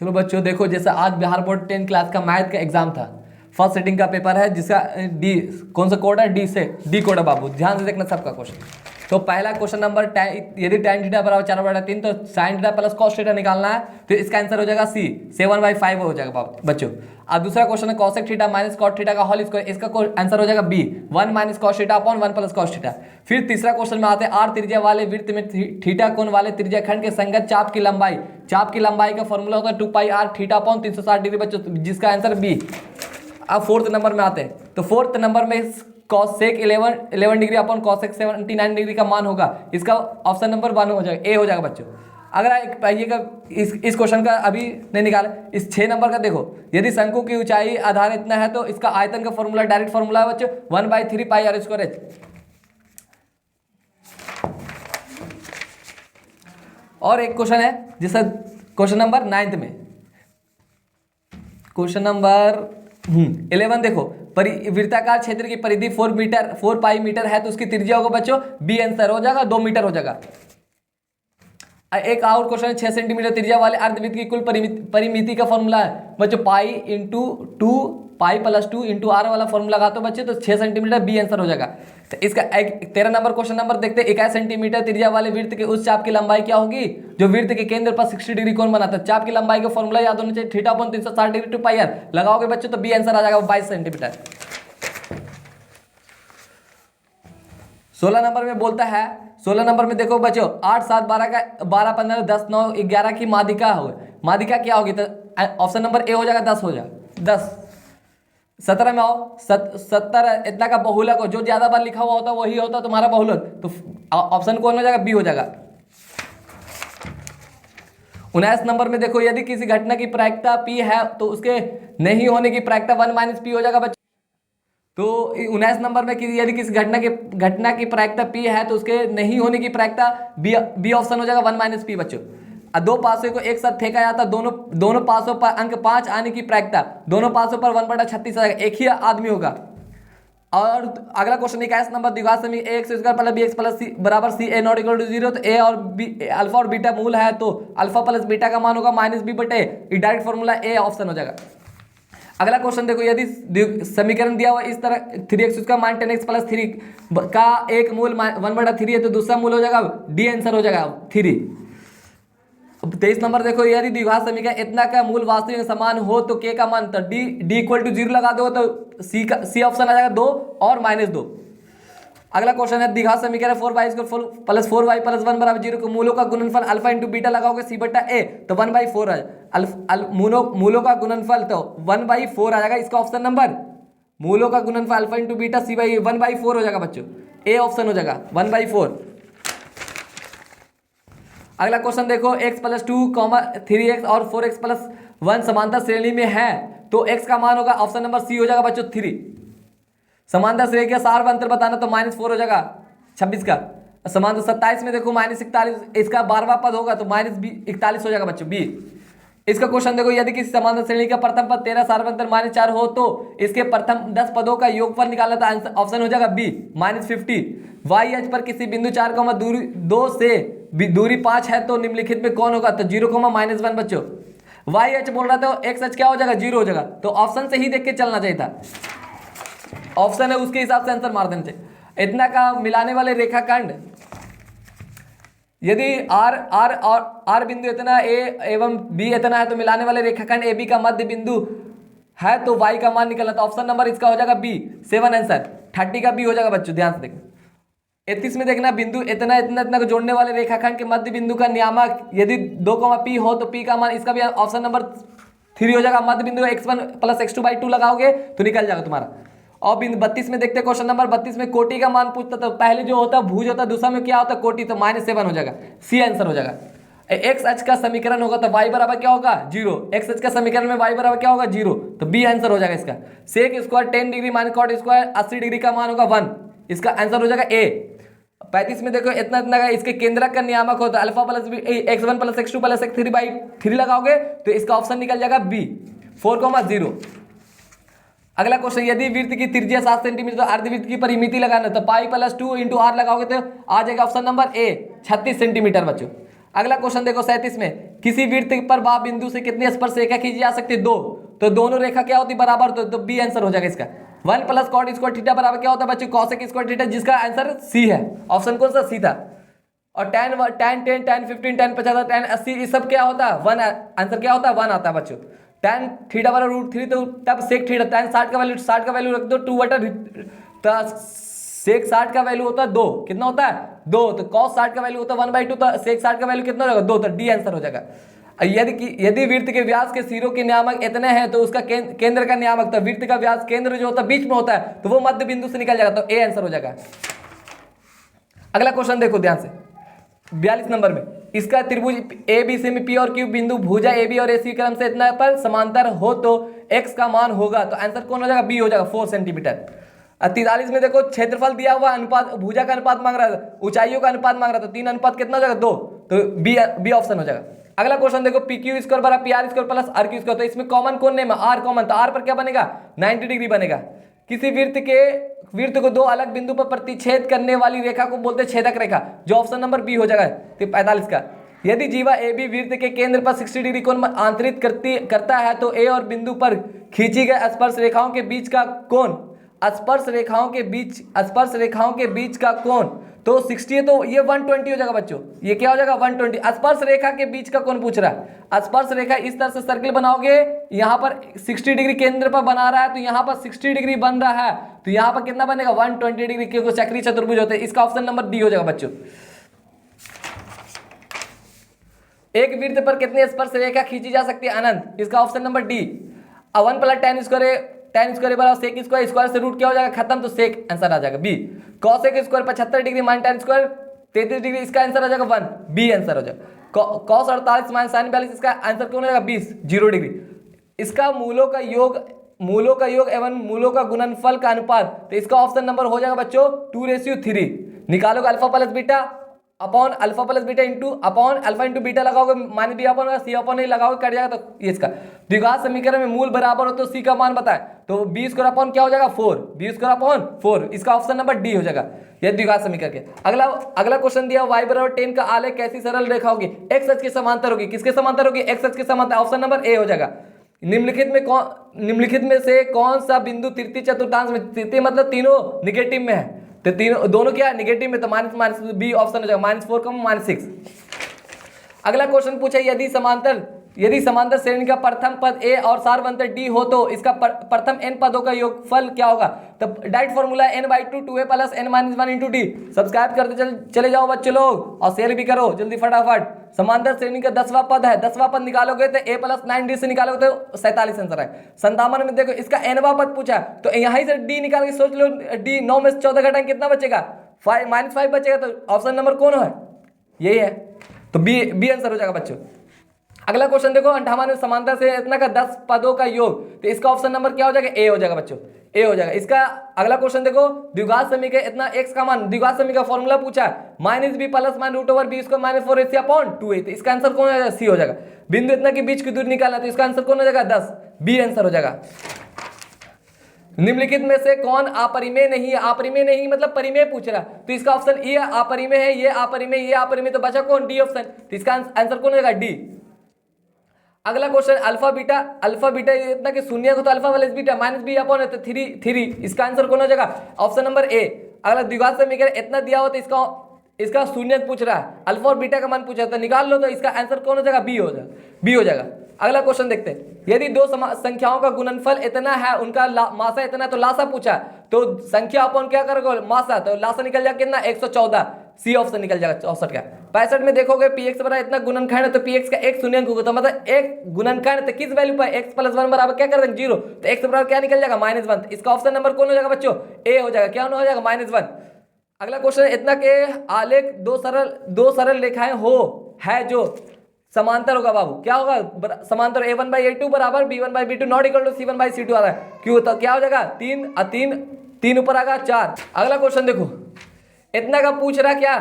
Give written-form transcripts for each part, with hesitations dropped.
चलो बच्चों देखो, जैसे आज बिहार बोर्ड 10 क्लास का मैथ का एग्जाम था, फर्स्ट सेटिंग का पेपर है जिसका डी कौन सा कोड है, डी से डी कोड है बाबू, ध्यान से देखना सबका क्वेश्चन। तो पहला क्वेश्चन नंबर यदि tan थीटा बराबर 4/3 तो sin theta plus cos theta निकालना है, तो इसका आंसर हो जाएगा सी 7/5 हो जाएगा बच्चों। अब दूसरा क्वेश्चन है cosec theta minus cot theta का होल स्क्वायर, इसका आंसर हो जाएगा B 1 minus cos theta upon 1 plus cos theta. फिर तीसरा क्वेश्चन में आते हैं आर त्रिज्या वाले वृत्त में थीटा कोण वाले त्रिज्या खंड के संगत चाप की लंबाई का फॉर्मूला होता है 2πr थीटा अपॉन 360 डिग्री बच्चों, जिसका आंसर बी। अब फोर्थ नंबर में आते हैं, तो फोर्थ नंबर में cosec 11 degree upon cosec 79 degree का मान होगा, इसका ऑप्शन नंबर 1 हो जाएगा, ए हो जाएगा बच्चों। अगर एक आइएगा इस क्वेश्चन का अभी नहीं निकाला, इस 6 नंबर का देखो, यदि शंकु की ऊंचाई आधार इतना है तो इसका आयतन का फॉर्मूला डायरेक्ट फॉर्मूला है बच्चों 1/3πr²h। और एक क्वेश्चन है जैसे क्वेश्चन नंबर 9 में, क्वेश्चन नंबर 11 देखो, वृत्ताकार क्षेत्र की परिधि 4 मीटर है तो उसकी त्रिज्या होगा बच्चों बी, आंसर हो जाएगा 2 मीटर हो जाएगा। एक और क्वेश्चन है 6 सेंटीमीटर त्रिज्या वाले अर्धवृत्त की कुल परिमिति का फॉर्मूला है बच्चों पाई प्लस 2 इंटू आर वाला फॉर्मूला लगाते हो बच्चे, तो 6 सेंटीमीटर बी आंसर हो जाएगा। तो इसका 13 नंबर क्वेश्चन नंबर देखते हैं, 21 सेंटीमीटर त्रिज्या वाले वृत्त के उस चाप की लंबाई क्या होगी जो वृत्त के केंद्र पर 60 डिग्री कोण बनाता है। चाप की लंबाई का फॉर्मूला याद होना चाहिए थीटा अपॉन 360 डिग्री 2πr लगाओगे बच्चों तो बी आंसर आ जाएगा 22 सेंटीमीटर। 16 नंबर में बोलता है, 16 नंबर में देखो बच्चों 8 7 12 का 12 15 10 9 11 की मादिका होगी, मादिका क्या होगी, तो ऑप्शन नंबर ए हो जाएगा 10 हो जाएगा 10। 17 में आओ, 70 इतना का बहुलक हो, जो ज्यादा बार लिखा हुआ होता है वही होता है तुम्हारा बहुलक, तो ऑप्शन कौन हो जाएगा, बी हो जाएगा। 19 नंबर में देखो, यदि किसी घटना की प्रायिकता p है तो उसके नहीं होने की प्रायिकता 1 - p हो जाएगा बच्चों। तो 19 नंबर में यदि किसी घटना की प्रायिकता p है तो उसके नहीं होने की प्रायिकता बी ऑप्शन हो जाएगा 1 - p बच्चों। दो पासों को एक साथ फेंका जाता, दोनों पासों पर अंक 5 आने की प्रायिकता, दोनों पासों पर 1/36 आ जाएगा, एक ही आदमी होगा। और अगला क्वेश्चन 21 नंबर, द्विघात समीकरण ax² + bx + c बराबर c a ≠ 0, तो a और b अल्फा और बीटा मूल है तो अल्फा प्लस बीटा का मान होगा -b/a, direct formula A option हो जाएगा। अगला क्वेश्चन देखो, यदि समीकरण दिया हुआ इस तरह 3x² - 10x + 3 का एक मूल 1/3 है तो दूसरा मूल हो जाएगा डी, आंसर हो जाएगा 3। 23 नंबर देखो, यदि द्विघात समीकरण इतना का मूल वास्तविक समान हो तो k का मान, तो d = 0 लगा दो तो c ऑप्शन आ जाएगा 2 और -2। अगला क्वेश्चन है, द्विघात समीकरण 4y² + 4y + 1 = 0 को मूलों का गुणनफल अल्फा × बीटा लगाओगे c/a तो 1/4 आ मूलों का गुणनफल तो 1/4 आ जाएगा, इसका ऑप्शन नंबर मूलों का गुणनफल अल्फा × बीटा c/a 1/4 हो जाएगा बच्चों, ए ऑप्शन हो जाएगा 1/4। अगला क्वेश्चन देखो, x + 2, 3x और 4x + 1 समांतर श्रेणी में है तो x का मान होगा ऑप्शन नंबर सी हो जाएगा बच्चों 3। समांतर श्रेणी का सार अंतर बताना तो -4 हो जाएगा 26 का। समांतर 27 में देखो -41, इसका 12वां पद होगा तो -41 हो जाएगा बच्चों बी। इसका क्वेश्चन देखो, यदि किसी समांतर श्रेणी का प्रथम पद 13 सार्वंतर -4 हो तो इसके प्रथम 10 पदों का योगफल निकालना तो आंसर ऑप्शन हो जाएगा बी -50। YH पर किसी बिंदु 4, दूरी 2 से दूरी 5 है तो निम्नलिखित में कौन होगा, तो 0, -1 बच्चों। YH बोल रहा था तो XH क्या हो जाएगा 0 हो जाएगा, तो ऑप्शन से ही देख के चलना चाहिए था, ऑप्शन है उसके हिसाब से आंसर मार देना चाहिए। इतना का मिलाने वाले रेखाखंड, यदि R बिंदु इतना A एवं B इतना है तो मिलाने वाले रेखाखंड AB का मध्य बिंदु है तो Y का मान निकलना, तो ऑप्शन नंबर इसका हो जाएगा B 7 आंसर 30 का B हो जाएगा बच्चों, ध्यान से देखना। 31 में देखना, बिंदु इतना को जोड़ने वाले रेखाखंड के मध्य बिंदु का नियामक यदि 2, P हो तो P का मान, इसका भी ऑप्शन नंबर 3 हो जाएगा। मध्य बिंदु x1 + x2/2 लगाओगे तो निकल जाएगा तुम्हारा। और बिंदु 32 में देखते हैं, क्वेश्चन नंबर 32 में कोटि का मान पूछता, तो पहले जो होता है भुज होता है, दूसरा में क्या होता है कोटि, तो -7 हो जाएगा, सी आंसर हो जाएगा। XH का समीकरण होगा तो y बराबर क्या होगा 0, XH का समीकरण में y बराबर क्या होगा 0, तो बी आंसर हो जाएगा इसका। sec² 10 डिग्री - cot² 80 डिग्री का मान होगा 1, इसका आंसर हो जाएगा ए। 35 में देखो, इतना का इसके केंद्रक का नियामक होता है alpha plus x1 + x2 + x3/3 लगाओगे तो इसका ऑप्शन निकल जाएगा बी 4, 0। अगला क्वेश्चन, यदि वृत्त की त्रिज्या 7 सेंटीमीटर तो अर्धवृत्त की परिमिति लगाना, तो पाई + 2 × r लगाओगे तो आ जाएगा ऑप्शन नंबर ए 36 सेंटीमीटर बच्चों। अगला क्वेश्चन देखो 37 में, किसी वृत्त पर वह बिंदु से कितनी स्पर्श रेखा खींची जा सकती है? 2। तो दोनों रेखा क्या होती है? बराबर। तो बी आंसर हो जाएगा इसका। 1 + cot स्क्वायर थीटा बराबर क्या होता है बच्चों? cosec स्क्वायर थीटा, जिसका आंसर सी है। ऑप्शन कौन सा? सी था। और tan 10 tan 15 tan 50 tan 80 ये सब क्या होता है? 1। आंसर क्या होता है? 1 आता है बच्चों। tan थीटा बराबर √3, तो तब sec थीटा tan 60 का वैल्यू रख दो 2/, सेक 60 का वैल्यू होता है 2। कितना होता है? 2। तो cos 60 का वैल्यू होता है 1/2, तो सेक 60 का वैल्यू कितना होगा? 2। तो डी आंसर हो जाएगा। यदि वृत्त के व्यास के सिरों के नियामक इतने हैं तो उसका केंद्र का नियामक, तो वृत्त का व्यास केंद्र जो होता है बीच में होता है, तो वो मध्य बिंदु से निकल जाएगा, तो ए आंसर हो जाएगा। अगला क्वेश्चन देखो ध्यान से, 42 नंबर में, इसका त्रिभुज ए बी सी में पी और क्यू बिंदु भुजा ए बी और ए सी क्रम से इतना पर समांतर हो तो एक्स का मान होगा, तो आंसर कौन हो जाएगा? बी हो जाएगा, 4 सेंटीमीटर। 43 में देखो, क्षेत्रफल दिया हुआ, अनुपात भुजा का अनुपात मांग रहा था, ऊंचाइयों का अनुपात मांग रहा था, 3 अनुपात कितना हो जाएगा? 2। तो बी ऑप्शन हो जाएगा। अगला क्वेश्चन देखो, पी क्यू स्क्वायर बराबर P R square plus R Q square, तो इसमें कॉमन कौन नेम है? आर कॉमन, तो आर पर क्या बनेगा? 90 डिग्री बनेगा। किसी वृत्त को 2 अलग बिंदु पर प्रतिच्छेद करने वाली रेखा को बोलते हैं छेदक रेखा, जो ऑप्शन नंबर बी हो जाएगा। तो 45 का, यदि जीवा ए बी वृत्त के केंद्र पर 60 डिग्री कोण आंतरित करता है तो ए और बिंदु पर खींची गई स्पर्श रेखाओं के बीच का कोण, स्पर्श रेखाओं के बीच का कोण तो 60 है, तो ये 120 हो जाएगा बच्चों। ये क्या हो जाएगा? 120। स्पर्श रेखा के बीच का कोण पूछ रहा है। स्पर्श रेखा इस तरह से सर्किल बनाओगे, यहाँ पर 60 डिग्री केंद्र पर बना रहा है, तो यहाँ पर 60 डिग्री बन रहा है, तो यहाँ पर कितना बनेगा? 120 डिग्री, क्योंकि चक्रीय चतुर्भुज होते हैं। इसका ऑप्शन नंबर डी हो जाएगा बच्चों। एक वृत्त पर कितनी स्पर्श रेखा खींची जा सकती है? अनंत। इसका option number D. 1 + tan square बराबर सेक स्क्वायर से रूट क्या हो जाएगा? खत्म, तो सेक आंसर आ जाएगा B. cosec square 75 degree - tan square 33 degree, इसका आंसर आ जाएगा 1, बी आंसर हो जाएगा। cos 48 - sin 42, इसका आंसर कौन हो जाएगा? 20, 0 डिग्री। इसका मूलों का योग एवं मूलों का गुणनफल का अनुपात, तो इसका ऑप्शन नंबर हो जाएगा बच्चों 2:3। निकालोगे alpha plus beta upon alpha plus beta into upon alpha into beta लगाओगे, माइनस बी अपॉन सी अपॉन नहीं लगाओगे, कट जाएगा, तो ये इसका द्विघात समीकरण में मूल बराबर हो तो सी का मान बताए, तो बी स्क्वायर अपॉन क्या हो जाएगा? 4, बी स्क्वायर अपॉन 4, इसका ऑप्शन नंबर डी हो जाएगा, ये द्विघात समीकरण के। अगला क्वेश्चन दिया, y बराबर 10 का आलेख कैसी सरल रेखा होगी? एक्स अक्ष के समांतर होगी। किसके समांतर होगी? एक्स अक्ष के समांतर, ऑप्शन नंबर ए हो जाएगा। निम्नलिखित में से कौन सा बिंदु तृतीय चतुर्थांश में, तृतीय मतलब तीनों निगेटिव में है, तो तीनों दोनों क्या निगेटिव में, तो माइनस बी ऑप्शन हो जाएगा, -4, -6। अगला क्वेश्चन पूछा, यदि समांतर श्रेणी का प्रथम पद ए और सारवंतर डी हो तो इसका प्रथम n पदों का योगफल क्या होगा? तो direct formula n/2 2a + n-1 × d। Subscribe करते चले जाओ बच्चे लोग, और शेयर भी करो जल्दी फटाफट। समांतर श्रेणी का 10वां पद है, 10वां पद निकालोगे तो a + 9d से निकालोगे तो 47 आंसर है। 57 में देखो, इसका nवां पद पूछा, तो यहीं से d निकाल के सोच लो, d 9 में से 14 घटाएंगे कितना बचेगा? -5 बचेगा, तो ऑप्शन नंबर कौन है? यही है, तो बी आंसर हो जाएगा बच्चों। अगला क्वेश्चन देखो, 58 में समांतर से इतना का 10 पदों का योग, तो इसका ऑप्शन नंबर क्या हो जाएगा? ए हो जाएगा बच्चों, ए हो जाएगा। इसका अगला क्वेश्चन देखो, द्विघात समीकरण इतना एक्स का मान, द्विघात समीकरण का फॉर्मूला पूछा, -b + √/b² - 4ac/2a, तो इसका आंसर कौन हो जाएगा? सी हो जाएगा। बिंदु इतना के बीच की दूरी निकालना, तो इसका आंसर कौन हो जाएगा? 10, बी आंसर हो जाएगा। निम्नलिखित में से कौन अपरिमेय नहीं है? अपरिमेय नहीं मतलब परिमेय पूछ रहा, तो इसका ऑप्शन ए अपरिमेय है, ये अपरिमेय, तो बचा कौन? डी ऑप्शन, तो इसका आंसर कौन हो जाएगा? डी। अगला क्वेश्चन, अल्फा बीटा इतना कि शून्य को तो alpha plus beta -b upon 3, इसका आंसर कौन हो जाएगा? Option number A. अगला द्विघात समीकरण इतना दिया हो तो इसका शून्य पूछ रहा है, अल्फा और बीटा का मान पूछा, तो निकाल लो, तो इसका आंसर कौन हो जाएगा? बी हो जाएगा। अगला क्वेश्चन देखते हैं, यदि दो संख्याओं का गुणनफल इतना है, उनका मासा इतना, तो लासा पूछा, तो संख्या अपन क्या करोगे? मासा, तो लासा निकल जाएगा कितना? 114, सी ऑप्शन निकल जाएगा 64 का। 65 में देखोगे, px बराबर इतना गुणनखंड है, तो px का एक शून्यंक होगा, तो मतलब एक गुणनखंड, तो किस वैल्यू पर? x + 1 बराबर क्या कर देंगे? 0, तो x बराबर क्या निकल जाएगा? -1, इसका ऑप्शन नंबर कौन हो जाएगा बच्चों? ए हो जाएगा। क्या हो जाएगा? -1। अगला क्वेश्चन, इतना के आलेख दो सरल रेखाएं है जो समांतर होगा बाबू, क्या होगा? समांतर a1/a2 बराबर b1/b2 not equal to c1/c2 आ रहा है, क्यों? तो क्या हो जाएगा? 3 ऊपर आएगा 4। अगला क्वेश्चन देखो, इतना का पूछ रहा, क्या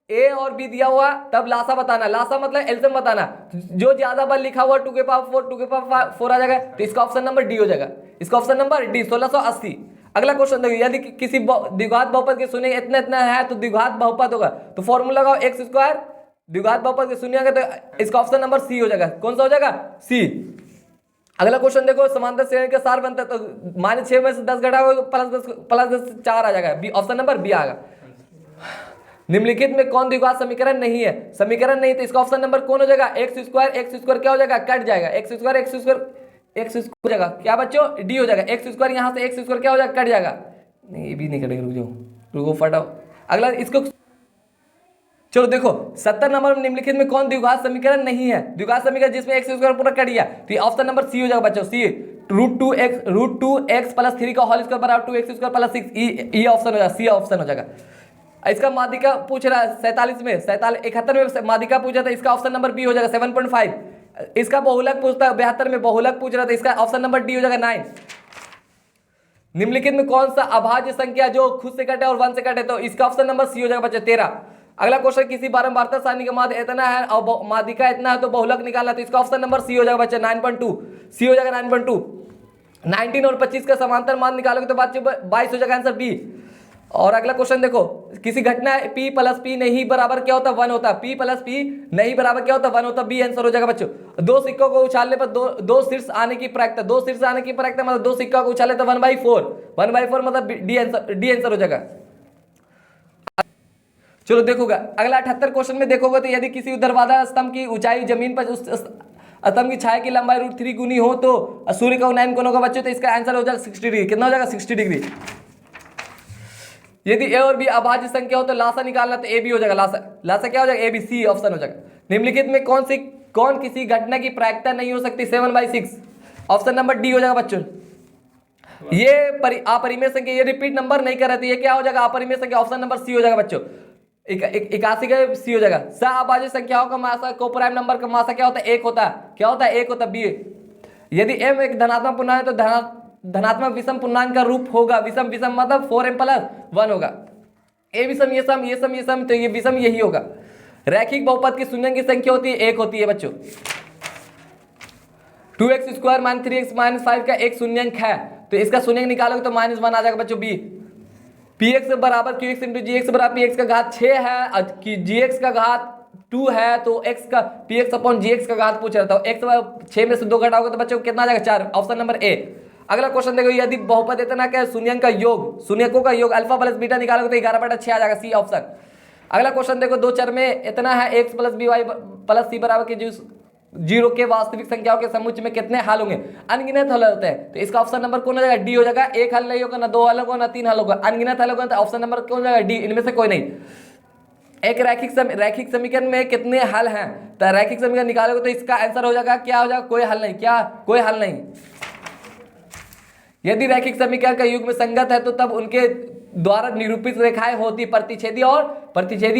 ए और बी दिया हुआ, तब लासा बताना, लासा मतलब एलसीएम बताना, जो ज्यादा बार लिखा हुआ 2^4 आ जाएगा, तो इसका ऑप्शन नंबर डी हो जाएगा, इसका ऑप्शन नंबर डी 1680। अगला क्वेश्चन देखो, यदि किसी द्विघात बहुपद के शून्य इतना है, तो द्विघात बहुपद होगा, तो फॉर्मूला लगाओ x² द्विघात बहुपद के शून्य आ गया तो इसका ऑप्शन नंबर सी हो जाएगा। कौन सा हो जाएगा? सी। अगला क्वेश्चन देखो, समांतर श्रेणी का सार बनता है तो -6 में से 10 घटाओगे तो +10 4 आ जाएगा, बी ऑप्शन नंबर बी आएगा। निम्नलिखित में कौन द्विघात समीकरण नहीं है? समीकरण नहीं तो इसका ऑप्शन नंबर कौन हो जाएगा? एक्स स्क्वायर क्या हो जाएगा? कट जाएगा। एक्स स्क्वायर हो जाएगा क्या बच्चों? डी हो जाएगा। एक्स स्क्वायर यहाँ से एक्स स्क्वायर क्या हो जाएगा? कट जाएगा। नहीं ये भी नहीं कटेगा, रुको फटाओ। अगला इसको चलो देखो 70 नंबर में निम्नलिखित में कौन द्विघात समीकरण नहीं है? द्विघात समीकरण जिसमें एक्स स्क्वायर पूरा कट गया तो ऑप्शन नंबर सी हो जाएगा बच्चों। सी √2x + 3 का होल स्क्वायर बराबर 2x² + 6, ये ऑप्शन हो जाएगा, सी ऑप्शन हो जाएगा। इसका माध्यिका पूछ रहा है 47 में, 71 में माध्यिका पूछा था, इसका ऑप्शन नंबर बी हो जाएगा 7.5। इसका बहुलक पूछता है 72 में, बहुलक पूछ रहा था, इसका ऑप्शन नंबर डी हो जाएगा 9। निम्नलिखित में कौन सा अभाज्य संख्या जो खुद से कटे और 1 से कटे तो इसका ऑप्शन नंबर सी हो जाएगा बच्चे 13। अगला क्वेश्चन, किसी बारंबारता सारणी का माध्य इतना है और माध्यिका इतना है तो बहुलक निकालना, तो इसका ऑप्शन नंबर सी हो जाएगा बच्चे 9.2, सी हो जाएगा 9.2। 19 और 25 का समांतर मान निकालोगे तो बच्चे 22 हो जाएगा, आंसर बी। और अगला क्वेश्चन देखो, किसी घटना p + p नहीं बराबर क्या होता है? 1 होता है। p + p नहीं बराबर क्या होता है? 1 होता है, बी आंसर हो जाएगा बच्चों। दो सिक्कों को उछालने पर दो शीर्ष आने की प्रायिकता, मतलब दो सिक्का को उछाले तो 1/4 मतलब डी आंसर हो जाएगा। चलो देखोगा अगला 78 क्वेश्चन में देखोगे तो यदि किसी ऊर्ध्वाधर स्तंभ की ऊंचाई जमीन पर उस स्तंभ की छाया की लंबाई √3 गुनी हो तो सूर्य का उन्नयन कोण होगा बच्चों? तो इसका आंसर हो जाएगा 60 डिग्री। कितना हो जाएगा? 60 डिग्री। यदि ए और बी अभाज्य संख्या हो तो लासा निकालना, तो ए बी हो जाएगा। लासा क्या हो जाएगा? ए बी, सी ऑप्शन हो जाएगा। निम्नलिखित में कौन किसी घटना की प्रायिकता नहीं हो सकती? 7/6, ऑप्शन नंबर डी हो जाएगा बच्चों। ये अपरिमेय संख्या, ये रिपीट नंबर नहीं कर रही थी, ये क्या हो जाएगा? अपरिमेय संख्या, ऑप्शन नंबर सी हो जाएगा बच्चों। 81 का सी हो जाएगा। सह संख्याओं का मासा, को प्राइम नंबर का मासा क्या होता है? 1 होता है। क्या होता है? 1 होता है, बी। यदि m एक धनात्मक पूर्णांक है तो धनात्मक विषम पूर्णांक का रूप होगा। विषम मतलब 4m + 1 होगा। ए विषम, ये सम तो ये विषम यही होगा। रैखिक बहुपद की शून्य की संख्या होती है 1 होती है बच्चों। 2x² - 3x - 5 का एक शून्यंक है तो इसका शून्यंक निकालोगे तो -1 आ जाएगा बच्चों, बी। px बराबर qx × gx बराबर px का घात 6 है, gx का घात 2 है तो x का px/gx का घात पूछ रहा था। x 6 में से 2 घटाओगे तो बच्चों कितना आ जाएगा? 4, ऑप्शन नंबर ए। अगला क्वेश्चन देखो, यदि बहुपद इतना क्या शून्यंक का योग, शून्यकों का योग अल्फा + बीटा निकालोगे तो 11/6 आ जाएगा, सी ऑप्शन। अगला क्वेश्चन देखो, दो चर में इतना है x + by + c बराबर के 0 के वास्तविक संख्याओं के समुच्चय में कितने हल होंगे? अनगिनत हल होते हैं तो इसका ऑप्शन नंबर कौन हो जाएगा? डी हो जाएगा। एक हल नहीं होगा, ना 2 हल होगा, ना 3 हल होगा, अनगिनत हल होगा तो ऑप्शन नंबर कौन हो जाएगा? डी। इनमें से कोई नहीं। एक रैखिक समीकरण में कितने हल हैं? तो रैखिक समीकरण निकालोगे तो इसका आंसर हो जाएगा, क्या हो जाएगा? कोई हल नहीं। क्या? कोई हल नहीं। यदि रैखिक समीकरण का युग्म संगत है तो तब उनके द्वारा निरूपित रेखाएं होती प्रतिच्छेदी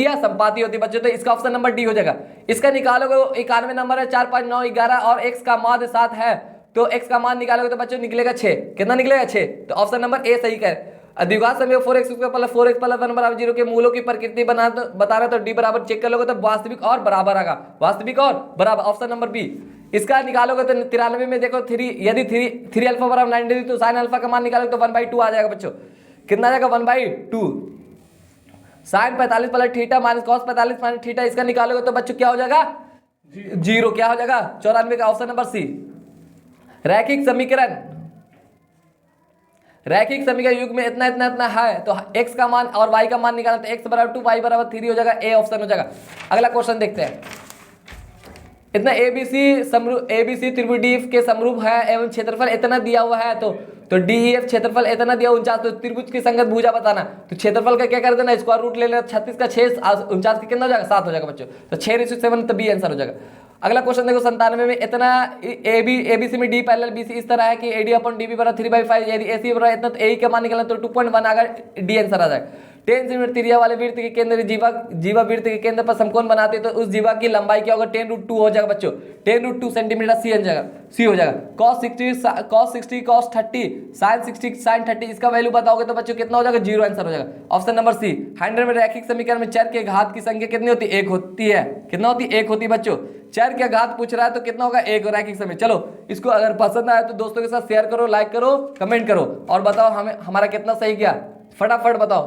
या संपाती होती बच्चों, तो इसका ऑप्शन नंबर डी हो जाएगा। इसका निकालोगे 91 नंबर है, 4, 5, 9, 11 और x का मान 7 है तो x का मान निकालोगे तो बच्चों निकलेगा 6। कितना निकलेगा? 6, तो ऑप्शन नंबर ए सही है। द्विघात समीकरण 4x² + 4x + 1 बराबर 0 के मूलों की प्रकृति बता रहे तो डी बराबर चेक कर लोगे तो वास्तविक और बराबर आएगा, वास्तविक और बराबर, ऑप्शन नंबर बी। इसका निकालोगे तो 93 में देखो 3, यदि 3 अल्फा बराबर 90 डिग्री तो साइन अल्फा का मान निकालोगे तो 1/2 आ जाएगा बच्चों। कितना आ जाएगा? 1/2। साइन 45 + थीटा - cos 45 - थीटा, इसका निकालोगे तो बच्चों क्या हो जाएगा? 0। क्या हो जाएगा? 94 का ऑप्शन नंबर सी। रैखिक समीकरण युग में इतना है तो x का मान और y का मान निकालना तो x = 2, y = 3 हो जाएगा, ए ऑप्शन हो जाएगा। अगला क्वेश्चन देखते हैं। इतना ABC त्रिभुज DEF के समरूप है एवं क्षेत्रफल इतना दिया हुआ है तो DEF क्षेत्रफल इतना दिया 49, तो त्रिभुज की संगत भुजा बताना। तो क्षेत्रफल का क्या कर देना? स्क्वायर रूट ले लेना। 36 का 6, 49 का कितना हो जाएगा? 7 हो जाएगा बच्चों। तो 6:7 तो बी आंसर हो जाएगा। अगला क्वेश्चन देखो, 97 में इतना ABC में D पैरेलल BC इस तरह है कि AD/DB = 3/5, यदि AC बराबर इतना तो AE का मान निकालना तो 2.1 आएगा, डी आंसर आ जाएगा। 10 सेंटीमीटर त्रिज्या वाले वृत्त के केंद्र जीवा वृत्त के केंद्र पर समकोण बनाते तो उस जीवा की लंबाई क्या होगा? 10√2 हो जाएगा बच्चों, 10√2 सेंटीमीटर, सी हो जाएगा। cos 60 cos 30 sin 60 sin 30, इसका वैल्यू बताओगे तो बच्चों कितना हो जाएगा? 0 आंसर हो जाएगा, ऑप्शन नंबर सी। 100 में रैखिक समीकरण में चर के घात की संख्या कितनी होती है? 1 होती है। कितना होती है? 1 होती है बच्चों। चर के घात पूछ रहा है तो कितना होगा? 1 रैखिक समीकरण। चलो इसको अगर पसंद आया तो दोस्तों के साथ शेयर करो, लाइक करो, कमेंट करो और बताओ हमें हमारा कितना सही गया, फटाफट बताओ।